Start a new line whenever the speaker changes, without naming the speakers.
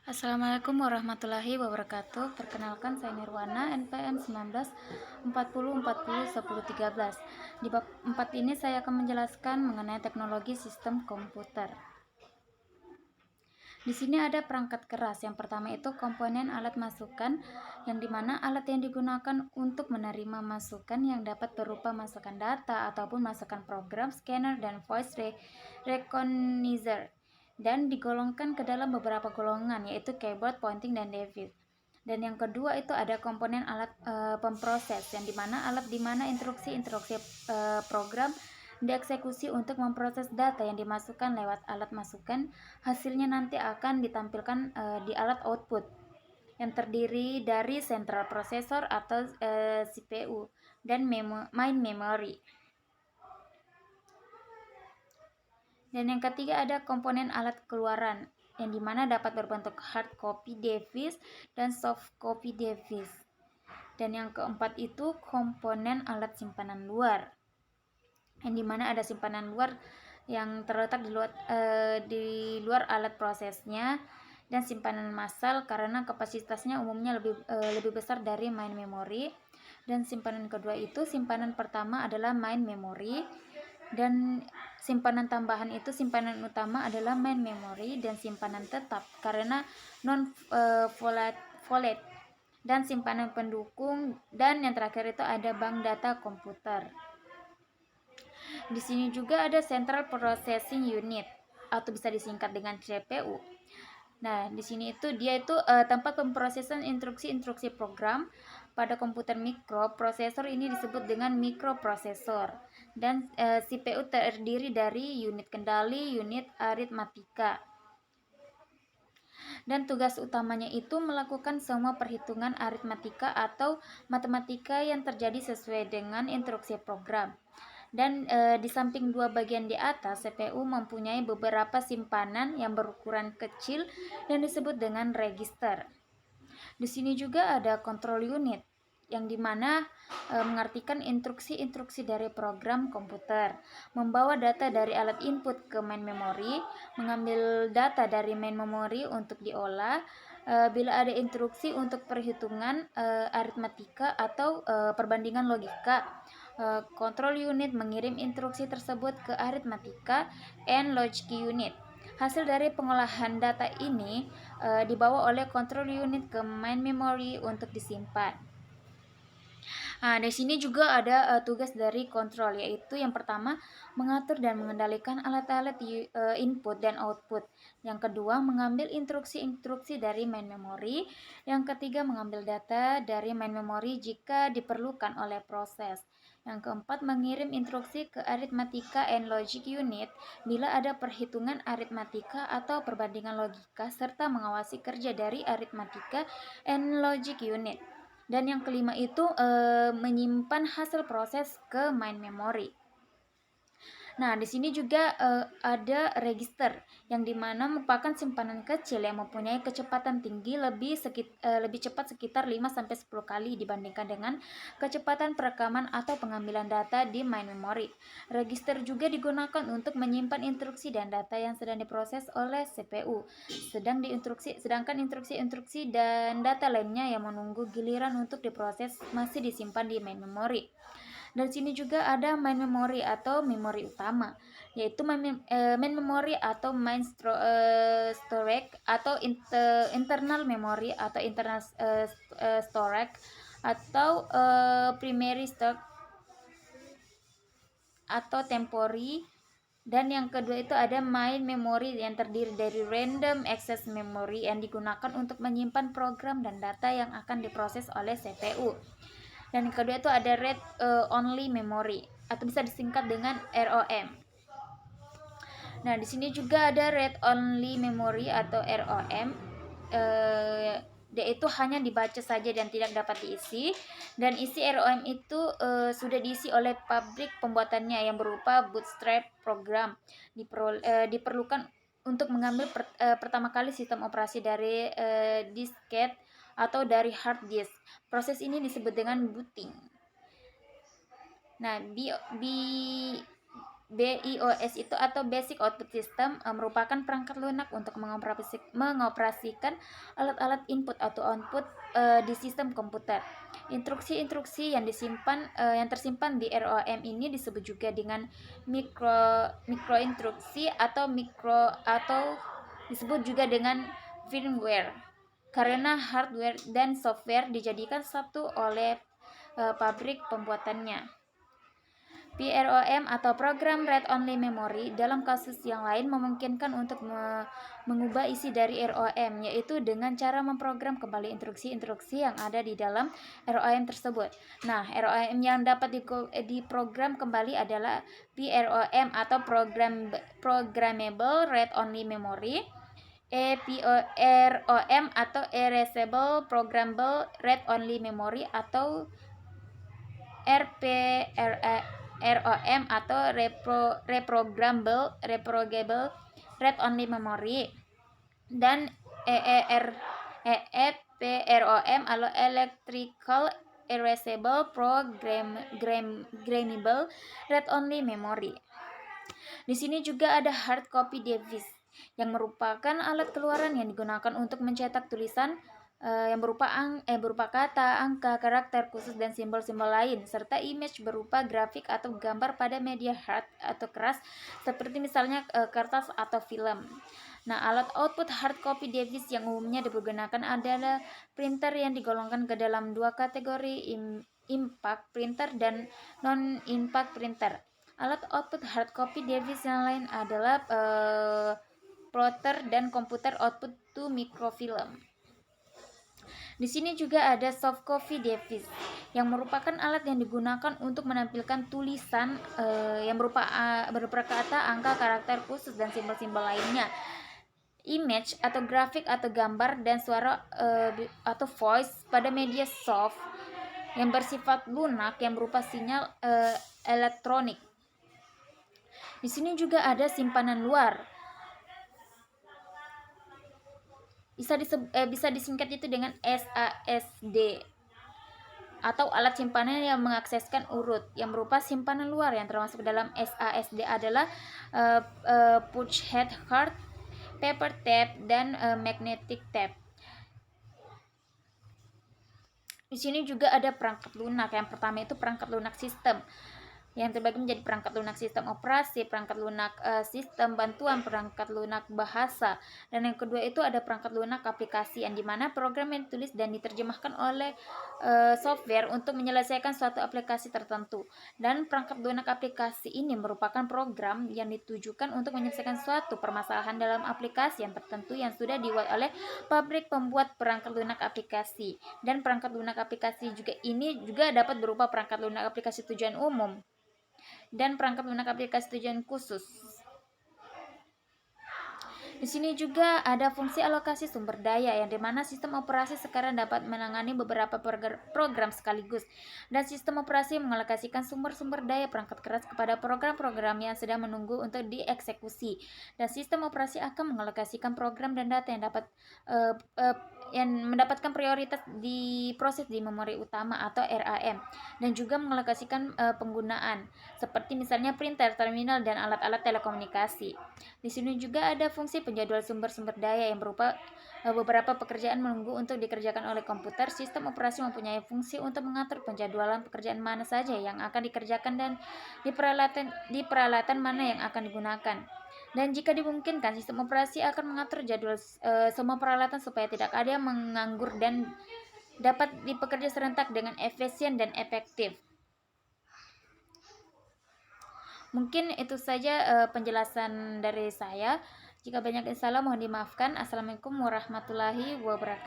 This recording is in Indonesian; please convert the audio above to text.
Assalamualaikum warahmatullahi wabarakatuh. Perkenalkan saya Nirwana, NPM 1940401013. Di bab 4 ini saya akan menjelaskan mengenai teknologi sistem komputer. Di sini ada perangkat keras. Yang pertama itu komponen alat masukan, yang dimana alat yang digunakan untuk menerima masukan yang dapat berupa masukan data ataupun masukan program, scanner, dan voice recognizer, dan digolongkan ke dalam beberapa golongan, yaitu keyboard, pointing, dan device. Dan yang kedua itu ada komponen alat pemproses, yang dimana alat dimana instruksi program dieksekusi untuk memproses data yang dimasukkan lewat alat masukan. Hasilnya nanti akan ditampilkan di alat output yang terdiri dari central processor atau CPU dan main memory. Dan yang ketiga ada komponen alat keluaran, yang dimana dapat berbentuk hard copy device dan soft copy device. Dan yang keempat itu komponen alat simpanan luar, yang dimana ada simpanan luar yang terletak di luar alat prosesnya, dan simpanan massal karena kapasitasnya umumnya lebih besar dari main memory. Dan simpanan kedua itu, simpanan pertama adalah main memory, dan simpanan tambahan itu simpanan utama adalah main memory, dan simpanan tetap karena non volatile, dan simpanan pendukung, dan yang terakhir itu ada bank data komputer. Di sini juga ada Central Processing Unit atau bisa disingkat dengan CPU. Nah, di sini itu dia itu tempat pemrosesan instruksi-instruksi program. Pada komputer mikroprosesor ini disebut dengan mikroprosesor, dan CPU terdiri dari unit kendali, unit aritmatika. Dan tugas utamanya itu melakukan semua perhitungan aritmatika atau matematika yang terjadi sesuai dengan instruksi program. Dan di samping dua bagian di atas, CPU mempunyai beberapa simpanan yang berukuran kecil yang disebut dengan register. Di sini juga ada control unit, yang dimana mengartikan instruksi-instruksi dari program komputer, membawa data dari alat input ke main memory, mengambil data dari main memory untuk diolah, bila ada instruksi untuk perhitungan aritmatika atau perbandingan logika. Control unit mengirim instruksi tersebut ke aritmatika and logic unit. Hasil dari pengolahan data ini dibawa oleh control unit ke main memory untuk disimpan. Nah, di sini juga ada tugas dari kontrol, yaitu yang pertama mengatur dan mengendalikan alat-alat input dan output. Yang kedua mengambil instruksi-instruksi dari main memory. Yang ketiga mengambil data dari main memory jika diperlukan oleh proses. Yang keempat mengirim instruksi ke aritmatika and logic unit bila ada perhitungan aritmatika atau perbandingan logika, serta mengawasi kerja dari aritmatika and logic unit. Dan yang kelima itu menyimpan hasil proses ke main memory. Nah, di sini juga ada register, yang dimana merupakan simpanan kecil yang mempunyai kecepatan tinggi lebih cepat sekitar 5-10 kali dibandingkan dengan kecepatan perekaman atau pengambilan data di main memory. Register juga digunakan untuk menyimpan instruksi dan data yang sedang diproses oleh CPU, sedangkan instruksi-instruksi dan data lainnya yang menunggu giliran untuk diproses masih disimpan di main memory. Dan sini juga ada main memory atau memori utama, yaitu main memory atau main storage atau internal memory atau internal storage atau primary stock atau temporary. Dan yang kedua itu ada main memory yang terdiri dari random access memory yang digunakan untuk menyimpan program dan data yang akan diproses oleh CPU. Dan yang kedua itu ada read only memory atau bisa disingkat dengan ROM. Nah, di sini juga ada read only memory atau ROM. Dia itu hanya dibaca saja dan tidak dapat diisi. Dan isi ROM itu sudah diisi oleh pabrik pembuatannya yang berupa bootstrap program. Diperlukan untuk mengambil pertama kali sistem operasi dari disket atau dari hard disk. Proses ini disebut dengan booting. Nah, BIOS itu atau Basic Output System merupakan perangkat lunak untuk mengoperasikan alat-alat input atau output di sistem komputer. Instruksi-instruksi yang tersimpan di ROM ini disebut juga dengan mikroinstruksi atau disebut juga dengan firmware, karena hardware dan software dijadikan satu oleh pabrik pembuatannya. PROM atau Program Read Only Memory dalam kasus yang lain memungkinkan untuk mengubah isi dari ROM, yaitu dengan cara memprogram kembali instruksi-instruksi yang ada di dalam ROM tersebut. Nah, ROM yang dapat diprogram kembali adalah PROM atau Programmable Read Only Memory, EPROM atau Erasable Programmable Read Only Memory, atau ROM atau Reprogrammable Read Only Memory, dan EEPROM atau Electrical Erasable Programmable Read Only Memory. Di sini juga ada hard copy device yang merupakan alat keluaran yang digunakan untuk mencetak tulisan yang berupa kata, angka, karakter khusus, dan simbol-simbol lain, serta image berupa grafik atau gambar pada media hard atau keras seperti misalnya kertas atau film. Nah, alat output hard copy device yang umumnya digunakan adalah printer yang digolongkan ke dalam dua kategori, impact printer dan non-impact printer. Alat output hard copy device yang lain adalah plotter dan komputer output to microfilm. Di sini juga ada soft copy device yang merupakan alat yang digunakan untuk menampilkan tulisan yang berupa kata, angka, karakter khusus, dan simbol-simbol lainnya. Image atau grafik atau gambar dan suara atau voice pada media soft yang bersifat lunak yang berupa sinyal elektronik. Di sini juga ada simpanan luar. Bisa disingkat itu dengan SASD atau alat simpanan yang mengakseskan urut yang berupa simpanan luar. Yang termasuk dalam SASD adalah punch head card, paper tape, dan magnetic tape. Di sini juga ada perangkat lunak. Yang pertama itu perangkat lunak sistem, yang terbagi menjadi perangkat lunak sistem operasi, perangkat lunak sistem bantuan, perangkat lunak bahasa, dan yang kedua itu ada perangkat lunak aplikasi, yang dimana program yang ditulis dan diterjemahkan oleh software untuk menyelesaikan suatu aplikasi tertentu. Dan perangkat lunak aplikasi ini merupakan program yang ditujukan untuk menyelesaikan suatu permasalahan dalam aplikasi yang tertentu yang sudah dibuat oleh pabrik pembuat perangkat lunak aplikasi. Dan perangkat lunak aplikasi ini juga dapat berupa perangkat lunak aplikasi tujuan umum dan perangkat lunak aplikasi tujuan khusus. Di sini juga ada fungsi alokasi sumber daya, yang dimana sistem operasi sekarang dapat menangani beberapa program sekaligus, dan sistem operasi mengalokasikan sumber-sumber daya perangkat keras kepada program-program yang sedang menunggu untuk dieksekusi, dan sistem operasi akan mengalokasikan program dan data yang mendapatkan prioritas di proses di memori utama atau RAM, dan juga mengalokasikan penggunaan seperti misalnya printer, terminal, dan alat-alat telekomunikasi. Di sini juga ada fungsi penjadwal sumber-sumber daya yang berupa beberapa pekerjaan menunggu untuk dikerjakan oleh komputer. Sistem operasi mempunyai fungsi untuk mengatur penjadwalan pekerjaan mana saja yang akan dikerjakan dan di peralatan mana yang akan digunakan. Dan jika dimungkinkan, sistem operasi akan mengatur jadwal semua peralatan supaya tidak ada yang menganggur dan dapat bekerja serentak dengan efisien dan efektif. Mungkin itu saja penjelasan dari saya. Jika banyak yang salah mohon dimaafkan. Assalamualaikum warahmatullahi wabarakatuh.